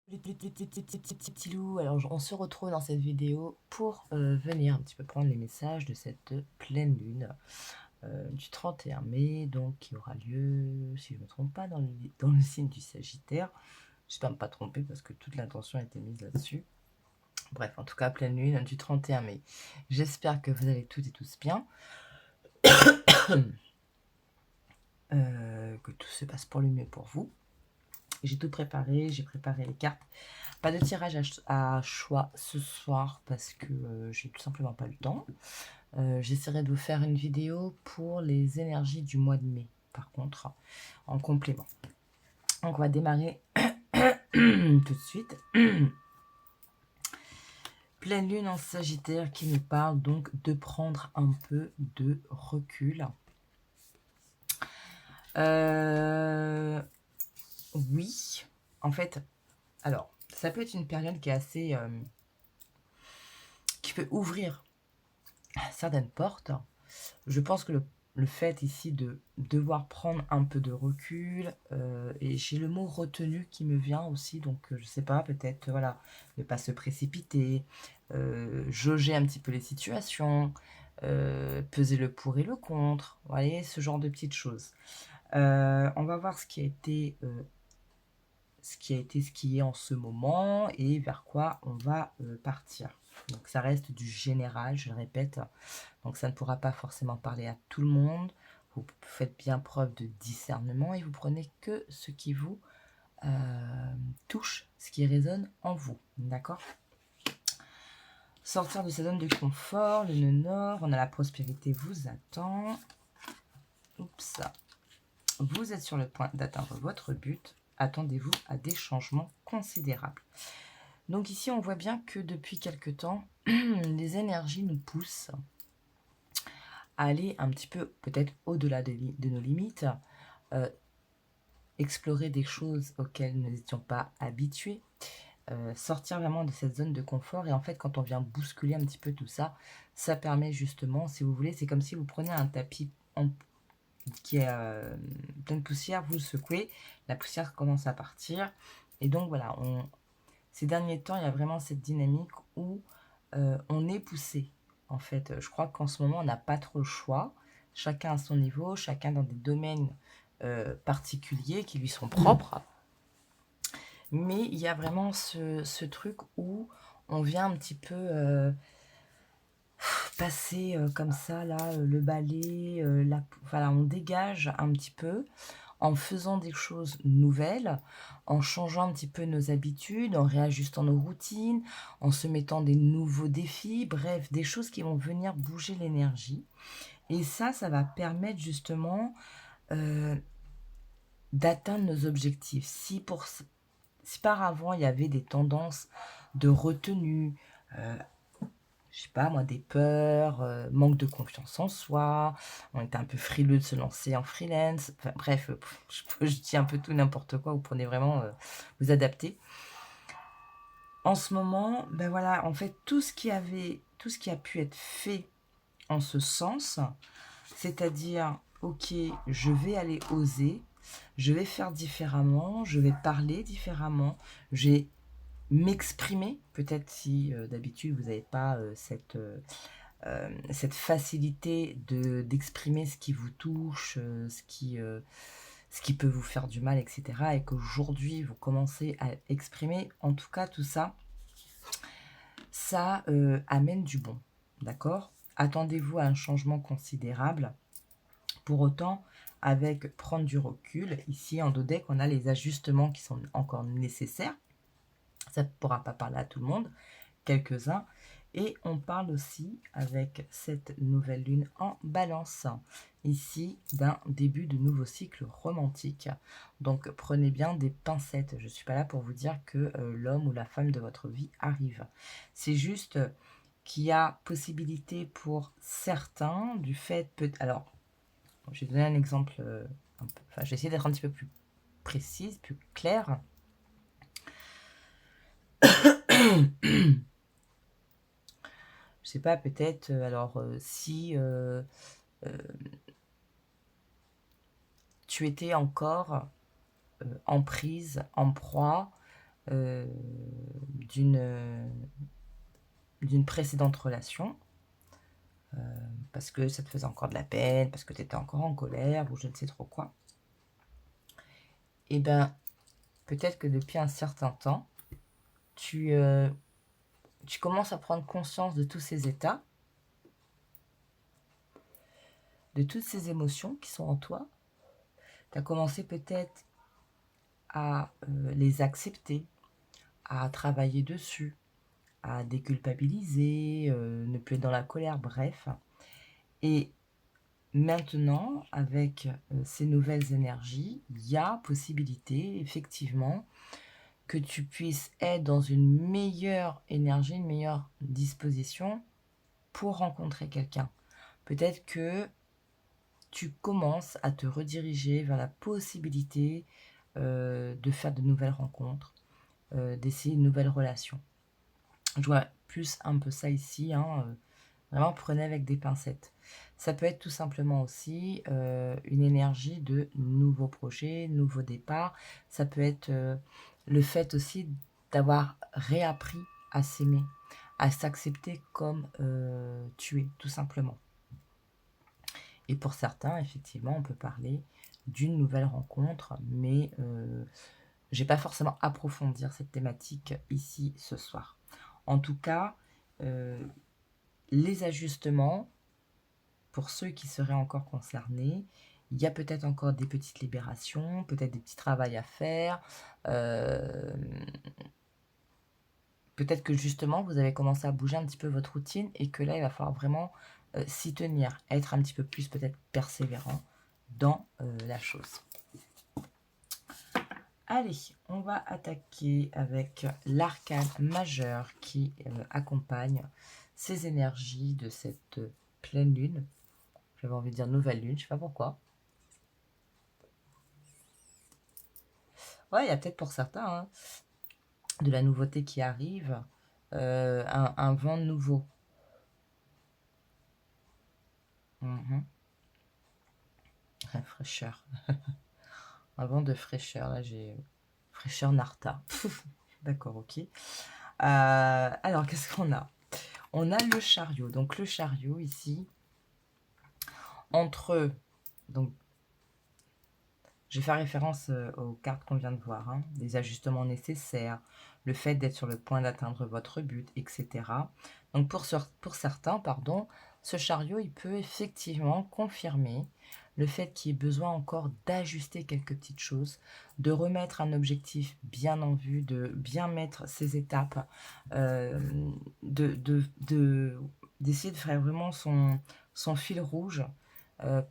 Les petits loups, alors on se retrouve dans cette vidéo pour venir un petit peu prendre les messages de cette pleine lune du 31 mai, donc qui aura lieu, si je ne me trompe pas, dans le signe du Sagittaire. J'espère ne pas tromper parce que toute l'intention a été mise là-dessus. Bref, en tout cas, pleine lune du 31 mai. J'espère que vous allez toutes et tous bien. Que tout se passe pour le mieux pour vous. J'ai tout préparé, j'ai préparé les cartes. Pas de tirage à choix ce soir parce que j'ai tout simplement pas le temps. J'essaierai de vous faire une vidéo pour les énergies du mois de mai, par contre, en complément. Donc on va démarrer tout de suite. Pleine lune en Sagittaire qui nous parle donc de prendre un peu de recul. Oui, en fait, alors, ça peut être une période qui est assez... qui peut ouvrir certaines portes. Je pense que le fait ici de devoir prendre un peu de recul, et j'ai le mot retenu qui me vient aussi, donc je sais pas, peut-être, voilà, ne pas se précipiter, jauger un petit peu les situations, peser le pour et le contre, vous voyez, ce genre de petites choses. On va voir ce qui a été ce qui est en ce moment et vers quoi on va partir. Donc ça reste du général, je le répète, donc ça ne pourra pas forcément parler à tout le monde. Vous faites bien preuve de discernement et vous prenez que ce qui vous touche, ce qui résonne en vous, d'accord? Sortir de sa zone de confort, le nœud nord, on a la prospérité vous attend. Oups. Vous êtes sur le point d'atteindre votre but. Attendez-vous à des changements considérables. Donc ici, on voit bien que depuis quelque temps, les énergies nous poussent à aller un petit peu peut-être au-delà de nos limites, explorer des choses auxquelles nous n'étions pas habitués, sortir vraiment de cette zone de confort. Et en fait, quand on vient bousculer un petit peu tout ça, ça permet justement, si vous voulez, c'est comme si vous preniez un tapis qui est plein de poussière, vous le secouez, la poussière commence à partir. Et donc voilà, ces derniers temps, il y a vraiment cette dynamique où on est poussé. En fait, je crois qu'en ce moment, on n'a pas trop le choix. Chacun à son niveau, chacun dans des domaines particuliers qui lui sont propres. Mais il y a vraiment ce truc où on vient un petit peu passer comme ça, là, le balai, voilà, on dégage un petit peu en faisant des choses nouvelles, en changeant un petit peu nos habitudes, en réajustant nos routines, en se mettant des nouveaux défis, bref, des choses qui vont venir bouger l'énergie. Et ça va permettre justement d'atteindre nos objectifs. Si par avant, il y avait des tendances de retenue, je sais pas moi, des peurs, manque de confiance en soi, on était un peu frileux de se lancer en freelance, enfin bref, je dis un peu tout n'importe quoi, vous prenez vraiment, vous adapter. En ce moment, ben voilà, en fait, tout ce qui a pu être fait en ce sens, c'est-à-dire, ok, je vais aller oser, je vais faire différemment, je vais parler différemment, je vais m'exprimer, peut-être si d'habitude vous n'avez pas cette facilité d'exprimer ce qui vous touche, ce qui peut vous faire du mal, etc. Et qu'aujourd'hui, vous commencez à exprimer, en tout cas, tout ça, ça amène du bon, d'accord? Attendez-vous à un changement considérable. Pour autant, avec prendre du recul, ici en Dodec, on a les ajustements qui sont encore nécessaires. Ça ne pourra pas parler à tout le monde, quelques-uns. Et on parle aussi, avec cette nouvelle lune en balance, ici, d'un début de nouveau cycle romantique. Donc prenez bien des pincettes. Je ne suis pas là pour vous dire que l'homme ou la femme de votre vie arrive. C'est juste qu'il y a possibilité pour certains, du fait... Alors, je vais donner un exemple, je vais essayer d'être un petit peu plus précise, plus claire. Je sais pas, peut-être, alors si tu étais encore en prise, en proie euh, d'une d'une précédente relation, parce que ça te faisait encore de la peine, parce que tu étais encore en colère, ou je ne sais trop quoi. Et bien, peut-être que depuis un certain temps, tu commences à prendre conscience de tous ces états, de toutes ces émotions qui sont en toi. Tu as commencé peut-être à les accepter, à travailler dessus, à déculpabiliser, ne plus être dans la colère, bref. Et maintenant, avec ces nouvelles énergies, il y a possibilité, effectivement, que tu puisses être dans une meilleure énergie, une meilleure disposition pour rencontrer quelqu'un. Peut-être que tu commences à te rediriger vers la possibilité de faire de nouvelles rencontres, d'essayer une nouvelle relation. Je vois plus un peu ça ici, hein, vraiment prenez avec des pincettes. Ça peut être tout simplement aussi une énergie de nouveaux projets, nouveaux départs. Ça peut être le fait aussi d'avoir réappris à s'aimer, à s'accepter comme tu es, tout simplement. Et pour certains, effectivement, on peut parler d'une nouvelle rencontre, mais je n'ai pas forcément approfondir cette thématique ici ce soir. En tout cas, les ajustements, pour ceux qui seraient encore concernés, il y a peut-être encore des petites libérations, peut-être des petits travaux à faire. Peut-être que justement, vous avez commencé à bouger un petit peu votre routine et que là, il va falloir vraiment s'y tenir, être un petit peu plus peut-être persévérant dans la chose. Allez, on va attaquer avec l'arcane majeur qui accompagne ces énergies de cette pleine lune. J'avais envie de dire nouvelle lune, je sais pas pourquoi. Ouais, il y a peut-être pour certains hein, de la nouveauté qui arrive, un vent nouveau. Fraîcheur. Un vent de fraîcheur, là j'ai... Fraîcheur Narta. D'accord, ok. Alors, qu'est-ce qu'on a? On a le chariot. Donc, le chariot, ici, entre... Donc, je vais faire référence aux cartes qu'on vient de voir. Hein, les ajustements nécessaires, le fait d'être sur le point d'atteindre votre but, etc. Donc, pour certains, pardon, ce chariot, il peut effectivement confirmer le fait qu'il y ait besoin encore d'ajuster quelques petites choses, de remettre un objectif bien en vue, de bien mettre ses étapes, d'essayer de faire vraiment son fil rouge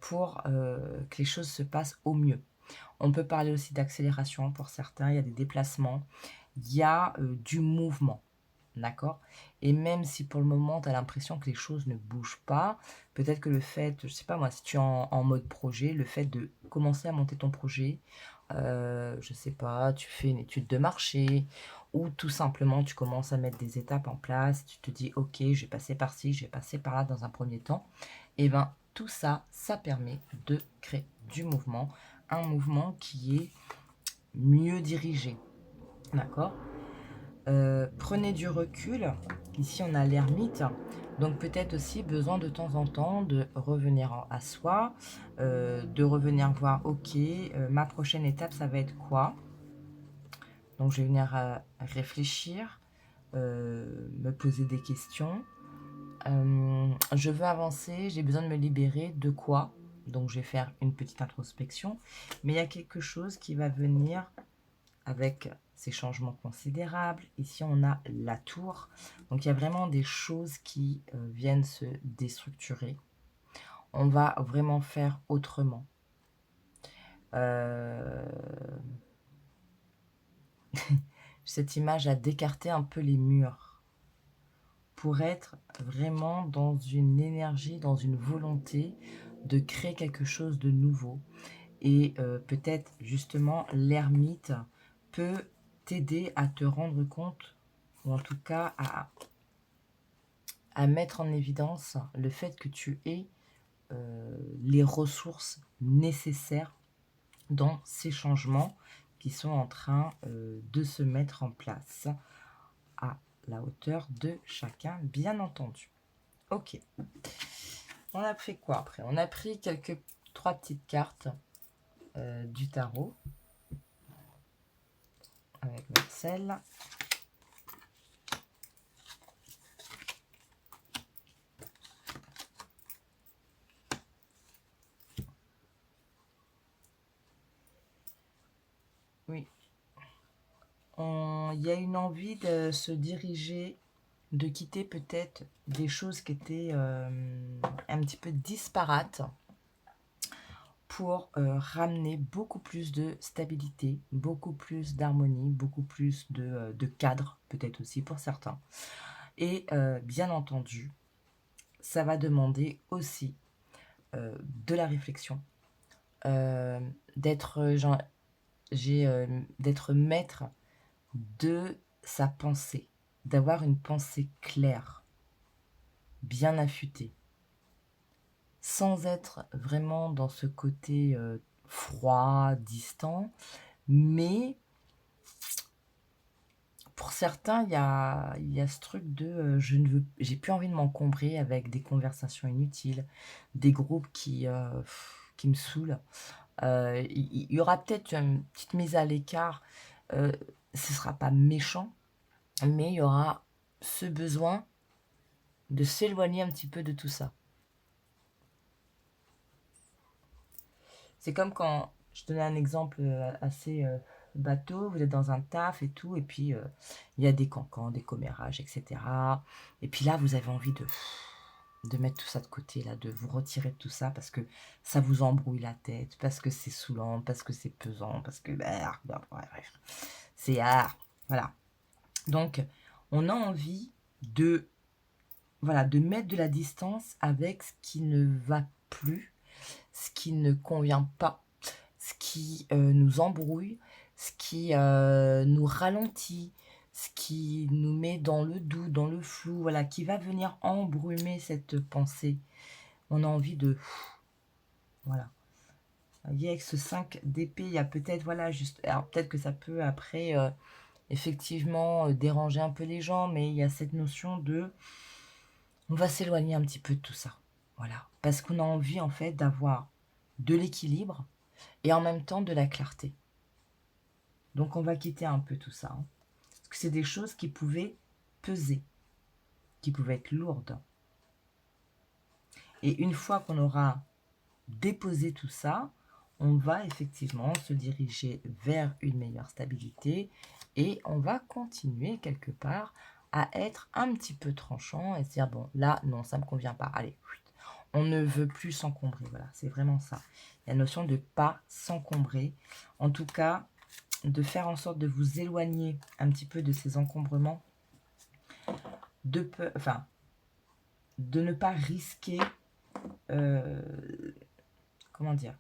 pour que les choses se passent au mieux. On peut parler aussi d'accélération pour certains, il y a des déplacements, il y a du mouvement. D'accord? Et même si pour le moment, tu as l'impression que les choses ne bougent pas, peut-être que le fait, je sais pas moi, si tu es en mode projet, le fait de commencer à monter ton projet, je sais pas, tu fais une étude de marché, ou tout simplement tu commences à mettre des étapes en place, tu te dis, ok, je vais passer par-ci, je vais passer par-là dans un premier temps, et bien tout ça, ça permet de créer du mouvement, un mouvement qui est mieux dirigé. D'accord? Prenez du recul. Ici, on a l'ermite. Donc, peut-être aussi besoin de temps en temps de revenir à soi, de revenir voir, ok, ma prochaine étape, ça va être quoi? Donc, je vais venir réfléchir, me poser des questions. Je veux avancer, j'ai besoin de me libérer de quoi? Donc, je vais faire une petite introspection. Mais il y a quelque chose qui va venir avec ces changements considérables. Ici, on a la tour. Donc, il y a vraiment des choses qui viennent se déstructurer. On va vraiment faire autrement. Cette image a d'écarter un peu les murs pour être vraiment dans une énergie, dans une volonté de créer quelque chose de nouveau. Et peut-être justement l'ermite peut t'aider à te rendre compte, ou en tout cas à mettre en évidence le fait que tu aies les ressources nécessaires dans ces changements qui sont en train de se mettre en place à la hauteur de chacun, bien entendu. Ok. On a pris quoi après? On a pris trois petites cartes du tarot avec Marcel. Oui. Il y a une envie de se diriger, de quitter peut-être des choses qui étaient un petit peu disparates pour ramener beaucoup plus de stabilité, beaucoup plus d'harmonie, beaucoup plus de cadre, peut-être aussi pour certains. Et bien entendu, ça va demander aussi de la réflexion, d'être maître de sa pensée, d'avoir une pensée claire, bien affûtée, sans être vraiment dans ce côté froid, distant, mais pour certains, il y a ce truc de j'ai plus envie de m'encombrer avec des conversations inutiles, des groupes qui me saoulent. Il y aura peut-être une petite mise à l'écart, ce ne sera pas méchant, mais il y aura ce besoin de s'éloigner un petit peu de tout ça. C'est comme quand, je donnais un exemple assez bateau, vous êtes dans un taf et tout, et puis il y a des cancans, des commérages, etc. Et puis là, vous avez envie de mettre tout ça de côté, là, de vous retirer de tout ça, parce que ça vous embrouille la tête, parce que c'est saoulant, parce que c'est pesant, parce que... bref, c'est... voilà. Donc, on a envie de, voilà, de mettre de la distance avec ce qui ne va plus, ce qui ne convient pas, ce qui nous embrouille, ce qui nous ralentit, ce qui nous met dans le doute, dans le flou, voilà, qui va venir embrumer cette pensée. On a envie de... Voilà. Vous voyez, avec ce 5 d'épée, il y a peut-être, voilà, juste... Alors, peut-être que ça peut, après, effectivement, déranger un peu les gens, mais il y a cette notion de... On va s'éloigner un petit peu de tout ça. Voilà. Parce qu'on a envie, en fait, d'avoir de l'équilibre et en même temps de la clarté. Donc, on va quitter un peu tout ça. Hein. Parce que c'est des choses qui pouvaient peser, qui pouvaient être lourdes. Et une fois qu'on aura déposé tout ça, on va effectivement se diriger vers une meilleure stabilité et on va continuer quelque part à être un petit peu tranchant et se dire, bon, là, non, ça ne me convient pas. Allez, on ne veut plus s'encombrer. Voilà, c'est vraiment ça. Il y a la notion de ne pas s'encombrer. En tout cas, de faire en sorte de vous éloigner un petit peu de ces encombrements, de ne pas risquer, comment dire,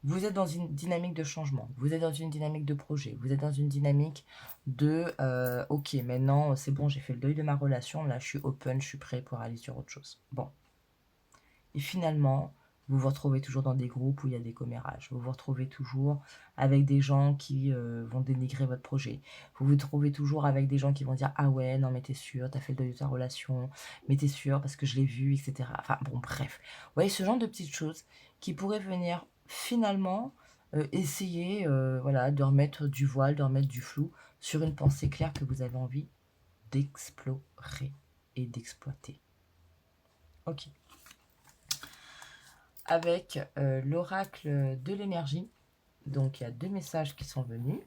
vous êtes dans une dynamique de changement, vous êtes dans une dynamique de projet, vous êtes dans une dynamique de ok, maintenant c'est bon, j'ai fait le deuil de ma relation, là je suis open, je suis prêt pour aller sur autre chose. Bon. Et finalement, vous vous retrouvez toujours dans des groupes où il y a des commérages. Vous vous retrouvez toujours avec des gens qui vont dénigrer votre projet. Vous vous trouvez toujours avec des gens qui vont dire « Ah ouais, non mais t'es sûr, t'as fait le deuil de ta relation, mais t'es sûr parce que je l'ai vu, etc. » Enfin bon, bref. Vous voyez, ce genre de petites choses qui pourraient venir finalement essayer voilà, de remettre du voile, de remettre du flou sur une pensée claire que vous avez envie d'explorer et d'exploiter. Ok. Avec l'oracle de l'énergie. Donc, il y a 2 messages qui sont venus.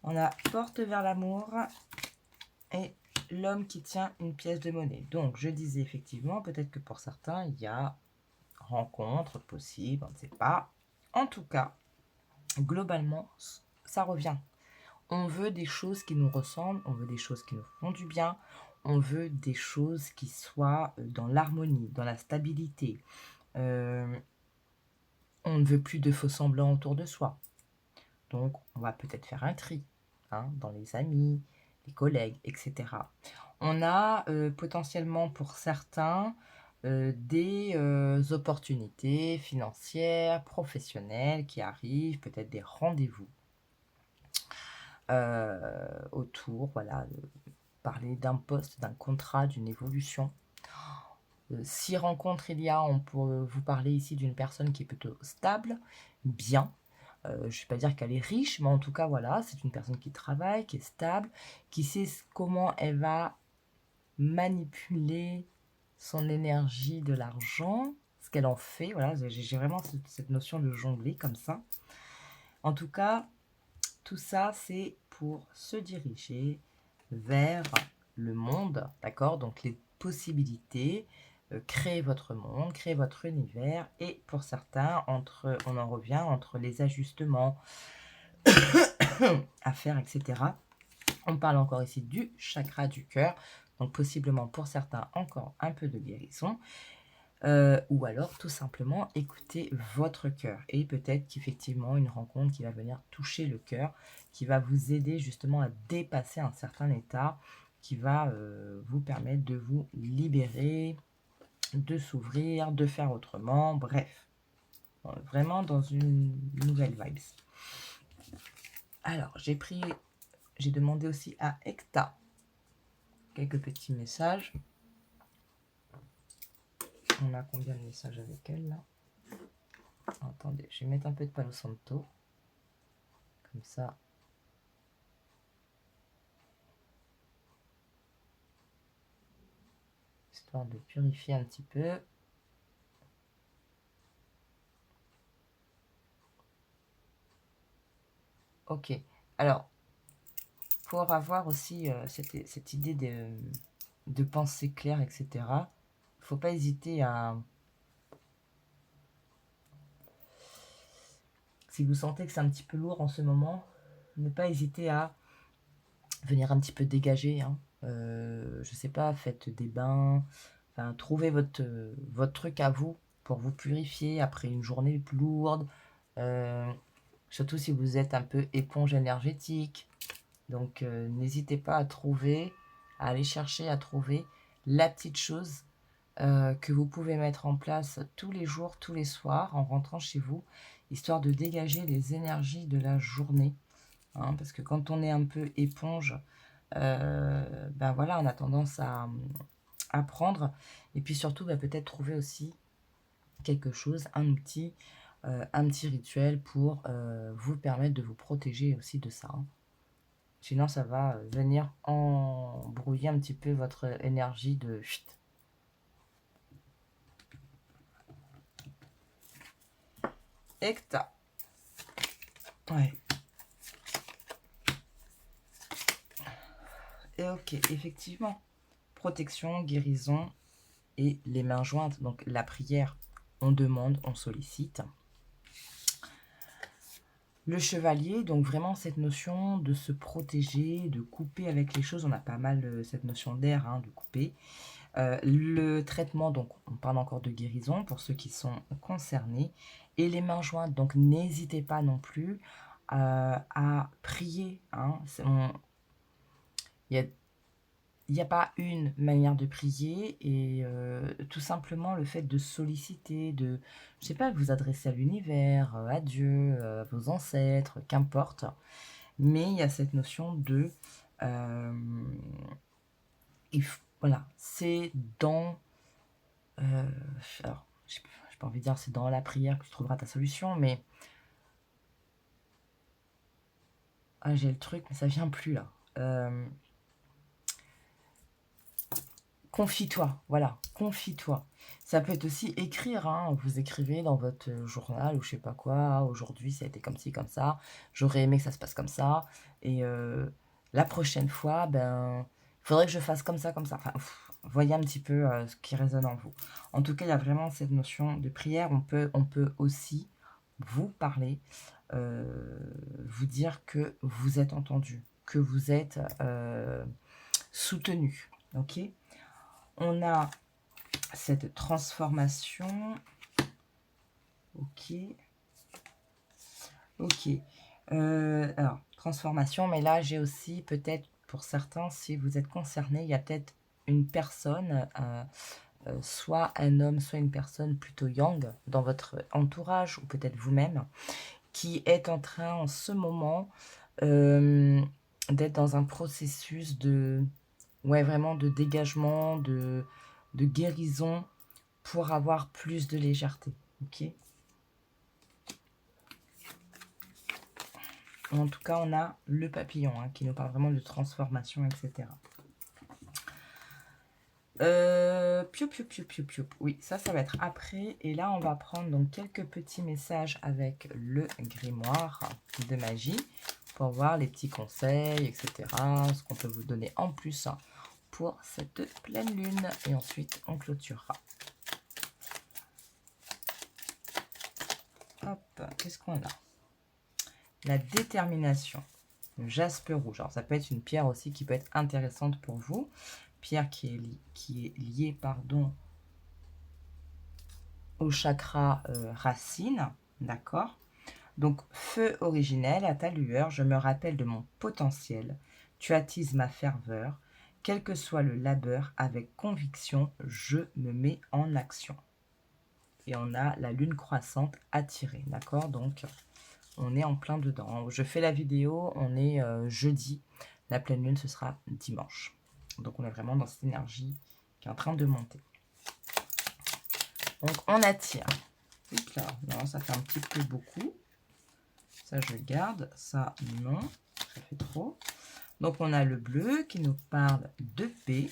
On a porte vers l'amour et l'homme qui tient une pièce de monnaie. Donc, je disais effectivement, peut-être que pour certains, il y a rencontre possible, on ne sait pas. En tout cas, globalement, ça revient. On veut des choses qui nous ressemblent, on veut des choses qui nous font du bien, on veut des choses qui soient dans l'harmonie, dans la stabilité. On ne veut plus de faux semblants autour de soi. Donc, on va peut-être faire un tri hein, dans les amis, les collègues, etc. On a potentiellement pour certains des opportunités financières, professionnelles qui arrivent, peut-être des rendez-vous autour, voilà, parler d'un poste, d'un contrat, d'une évolution. Si rencontre il y a, on peut vous parler ici d'une personne qui est plutôt stable, bien. Je ne vais pas dire qu'elle est riche, mais en tout cas, voilà, c'est une personne qui travaille, qui est stable, qui sait comment elle va manipuler son énergie de l'argent, ce qu'elle en fait. Voilà, j'ai vraiment cette notion de jongler comme ça. En tout cas, tout ça, c'est pour se diriger vers le monde, d'accord? Donc les possibilités, créer votre monde, créer votre univers, et pour certains, on en revient entre les ajustements à faire, etc. On parle encore ici du chakra du cœur, donc possiblement pour certains encore un peu de guérison, ou alors tout simplement écouter votre cœur, et peut-être qu'effectivement une rencontre qui va venir toucher le cœur, qui va vous aider justement à dépasser un certain état, qui va vous permettre de vous libérer, de s'ouvrir, de faire autrement, bref, vraiment dans une nouvelle vibes. Alors j'ai demandé aussi à Ekta quelques petits messages. On a combien de messages avec elle là? Attendez, je vais mettre un peu de Palo Santo. Comme ça. Histoire de purifier un petit peu. Ok. Alors, pour avoir aussi cette idée de pensée claire, etc., il ne faut pas hésiter à... Si vous sentez que c'est un petit peu lourd en ce moment, ne pas hésiter à venir un petit peu dégager. Hein. Je sais pas, faites des bains, enfin, trouvez votre truc à vous pour vous purifier après une journée plus lourde. Surtout si vous êtes un peu éponge énergétique. Donc n'hésitez pas à aller chercher, à trouver la petite chose que vous pouvez mettre en place tous les jours, tous les soirs, en rentrant chez vous, histoire de dégager les énergies de la journée. Hein, parce que quand on est un peu éponge, ben voilà, on a tendance à prendre. Et puis surtout, ben peut-être trouver aussi quelque chose, un outil, un petit rituel pour vous permettre de vous protéger aussi de ça. Hein. Sinon, ça va venir embrouiller un petit peu votre énergie de chut. Ekta. Ouais. Et ok, effectivement. Protection, guérison et les mains jointes. Donc la prière, on demande, on sollicite. Le chevalier, donc vraiment cette notion de se protéger, de couper avec les choses. On a pas mal cette notion d'air, hein, de couper. Le traitement, donc on parle encore de guérison pour ceux qui sont concernés. Et les mains jointes, donc n'hésitez pas non plus à prier. Hein. Il n'y a pas une manière de prier, et tout simplement le fait de solliciter, de, je sais pas, vous adresser à l'univers, à Dieu, à vos ancêtres, qu'importe. Mais il y a cette notion de... voilà, c'est dans... alors, j'ai pas envie de dire c'est dans la prière que tu trouveras ta solution, mais... Ah, j'ai le truc, mais ça vient plus là. Confie-toi, voilà, confie-toi. Ça peut être aussi écrire, hein, vous écrivez dans votre journal ou je sais pas quoi, aujourd'hui ça a été comme ci, comme ça, j'aurais aimé que ça se passe comme ça, et la prochaine fois, ben, il faudrait que je fasse comme ça, comme ça. Enfin, voyez un petit peu ce qui résonne en vous. En tout cas, il y a vraiment cette notion de prière. On peut aussi vous parler, vous dire que vous êtes entendu, que vous êtes soutenu, ok? On a cette transformation. Ok. Ok. Alors, transformation, mais là, j'ai aussi peut-être, pour certains, si vous êtes concernés, il y a peut-être une personne soit un homme, soit une personne plutôt yang dans votre entourage, ou peut-être vous-même, qui est en train en ce moment d'être dans un processus de, ouais, vraiment de dégagement, de guérison pour avoir plus de légèreté, ok? En tout cas, on a le papillon hein, qui nous parle vraiment de transformation, etc. Piou, piou, piou, piou, piou. Oui, ça va être après. Et là, on va prendre donc quelques petits messages avec le grimoire de magie pour voir les petits conseils, etc. Ce qu'on peut vous donner en plus pour cette pleine lune. Et ensuite, on clôturera. Hop, qu'est-ce qu'on a? La détermination. Le jaspe rouge. Alors, ça peut être une pierre aussi qui peut être intéressante pour vous. Pierre qui est liée, pardon, au chakra racine, d'accord? Donc, feu originel, à ta lueur, je me rappelle de mon potentiel. Tu attises ma ferveur. Quel que soit le labeur, avec conviction, je me mets en action. Et on a la lune croissante attirée, d'accord? Donc, on est en plein dedans. Je fais la vidéo, on est jeudi. La pleine lune, ce sera dimanche. Donc, on est vraiment dans cette énergie qui est en train de monter. Donc, on attire. Oups là, non, ça fait un petit peu beaucoup. Ça, je garde. Ça, non. Ça fait trop. Donc, on a le bleu qui nous parle de paix.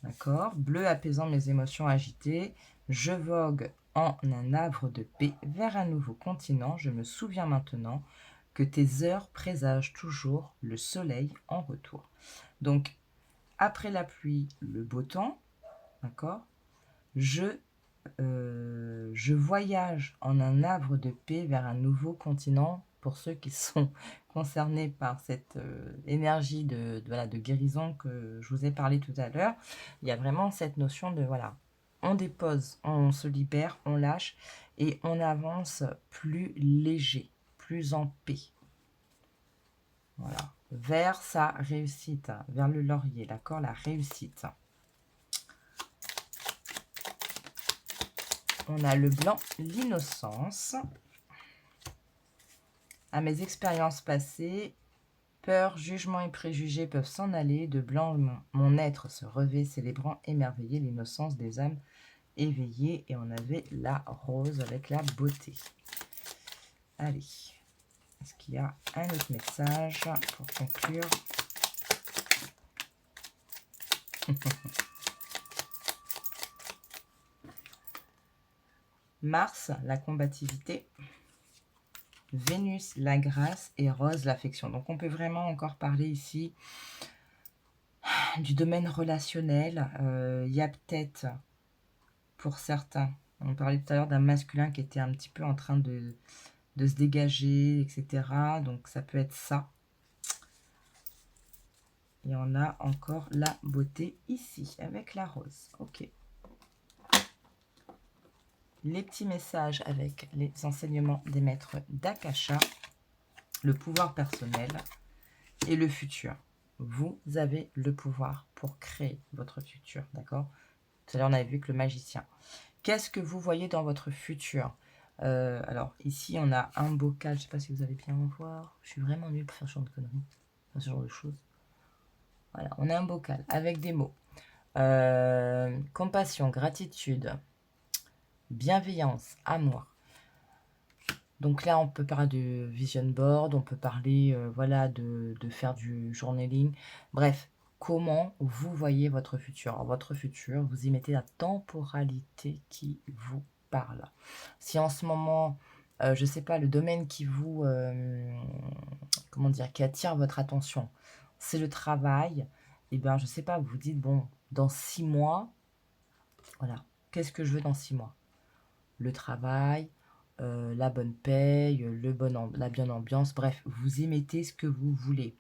D'accord. Bleu apaisant mes émotions agitées. Je vogue en un havre de paix vers un nouveau continent. Je me souviens maintenant que tes heures présagent toujours le soleil en retour. Donc, après la pluie, le beau temps. D'accord. Je voyage en un havre de paix vers un nouveau continent. Pour ceux qui sont concernés par cette énergie voilà, de guérison que je vous ai parlé tout à l'heure, il y a vraiment cette notion de, voilà, on dépose, on se libère, on lâche et on avance plus léger, plus en paix. Voilà, vers sa réussite, vers le laurier, d'accord, la réussite. On a le blanc, l'innocence. À mes expériences passées, peur, jugement et préjugés peuvent s'en aller. De blanc, mon être se revêt, célébrant émerveillé l'innocence des âmes éveillées. Et on avait la rose avec la beauté. Allez, est-ce qu'il y a un autre message pour conclure? Mars, la combativité. Vénus, la grâce, et Rose, l'affection. Donc, on peut vraiment encore parler ici du domaine relationnel. Il y a peut-être, pour certains, on parlait tout à l'heure d'un masculin qui était un petit peu en train de se dégager, etc. Donc, ça peut être ça. Et on a encore la beauté ici, avec la rose. Ok. Les petits messages avec les enseignements des maîtres d'Akasha, le pouvoir personnel et le futur. Vous avez le pouvoir pour créer votre futur, d'accord? Tout à l'heure, on avait vu que le magicien. Qu'est-ce que vous voyez dans votre futur? Alors, ici, on a un bocal. Je ne sais pas si vous allez bien voir. Je suis vraiment nulle pour faire ce genre de conneries. Enfin, ce genre de choses. Voilà, on a un bocal avec des mots. Compassion, gratitude, bienveillance, amour. Donc là, on peut parler de vision board, on peut parler voilà, de faire du journaling. Bref, comment vous voyez votre futur? Alors, votre futur, vous y mettez la temporalité qui vous parle. Si en ce moment, je ne sais pas, le domaine qui vous, comment dire, qui attire votre attention, c'est le travail, et bien, je ne sais pas, vous vous dites, bon, dans 6 mois, voilà, qu'est-ce que je veux dans 6 mois? Le travail, la bonne paye, la bonne ambiance, bref, vous y mettez ce que vous voulez.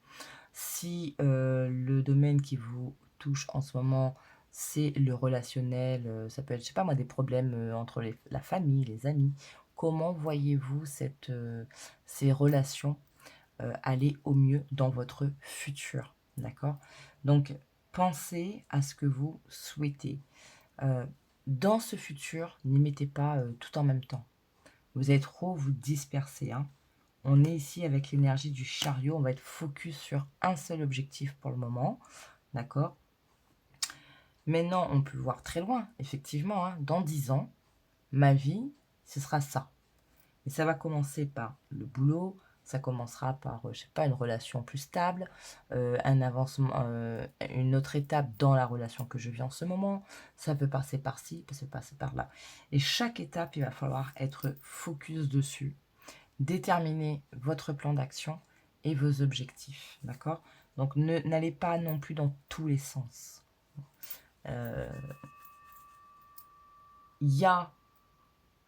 Si le domaine qui vous touche en ce moment, c'est le relationnel, ça peut être, je sais pas moi, des problèmes entre la famille, les amis, comment voyez-vous ces relations aller au mieux dans votre futur, d'accord? Donc, pensez à ce que vous souhaitez. Dans ce futur, n'y mettez pas tout en même temps. Vous allez trop vous disperser. Hein. On est ici avec l'énergie du chariot. On va être focus sur un seul objectif pour le moment. D'accord? Maintenant, on peut voir très loin, effectivement. Hein. Dans 10 ans, ma vie, ce sera ça. Et ça va commencer par le boulot, ça commencera par, je sais pas, une relation plus stable, un avancement, une autre étape dans la relation que je vis en ce moment. Ça peut passer par-ci, ça peut passer par-là. Et chaque étape, il va falloir être focus dessus, déterminer votre plan d'action et vos objectifs, d'accord? Donc, n'allez pas non plus dans tous les sens. Il y a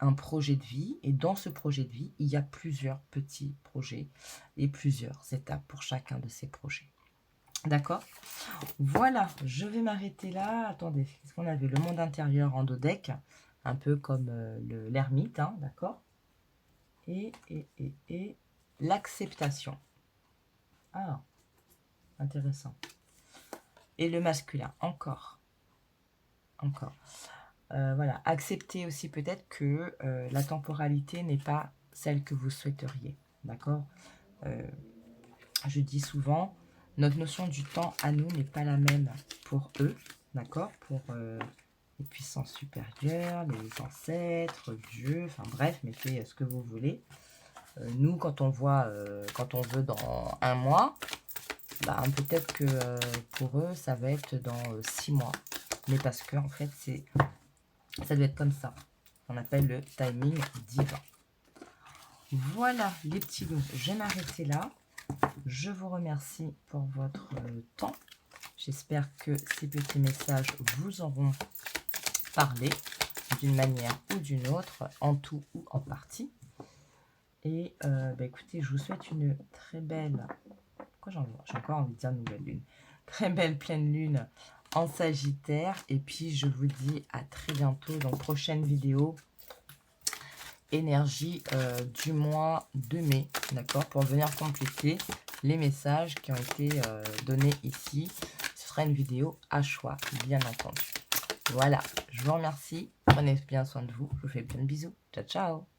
un projet de vie et dans ce projet de vie, il y a plusieurs petits projets et plusieurs étapes pour chacun de ces projets. D'accord? Voilà, je vais m'arrêter là. Attendez, qu'est-ce qu'on avait? Le monde intérieur en dodeck, un peu comme l'ermite, hein, d'accord? Et l'acceptation. Ah, intéressant. Et le masculin, encore. Voilà, acceptez aussi peut-être que la temporalité n'est pas celle que vous souhaiteriez, d'accord? Je dis souvent, notre notion du temps à nous n'est pas la même pour eux, d'accord? Pour les puissances supérieures, les ancêtres, Dieu, enfin bref, mettez ce que vous voulez. Nous, quand on veut dans un mois, bah, peut-être que pour eux, ça va être dans 6 mois. Mais parce que, en fait, ça doit être comme ça. On appelle le timing divin. Voilà, les petits loups. Je vais m'arrêter là. Je vous remercie pour votre temps. J'espère que ces petits messages vous auront parlé d'une manière ou d'une autre, en tout ou en partie. Et écoutez, je vous souhaite une très belle... Pourquoi j'ai encore envie de dire nouvelle lune? Très belle pleine lune en Sagittaire. Et puis, je vous dis à très bientôt dans une prochaine vidéo. Énergie du mois de mai, d'accord, pour venir compléter les messages qui ont été donnés ici. Ce sera une vidéo à choix, bien entendu. Voilà, je vous remercie. Prenez bien soin de vous. Je vous fais plein de bisous. Ciao, ciao.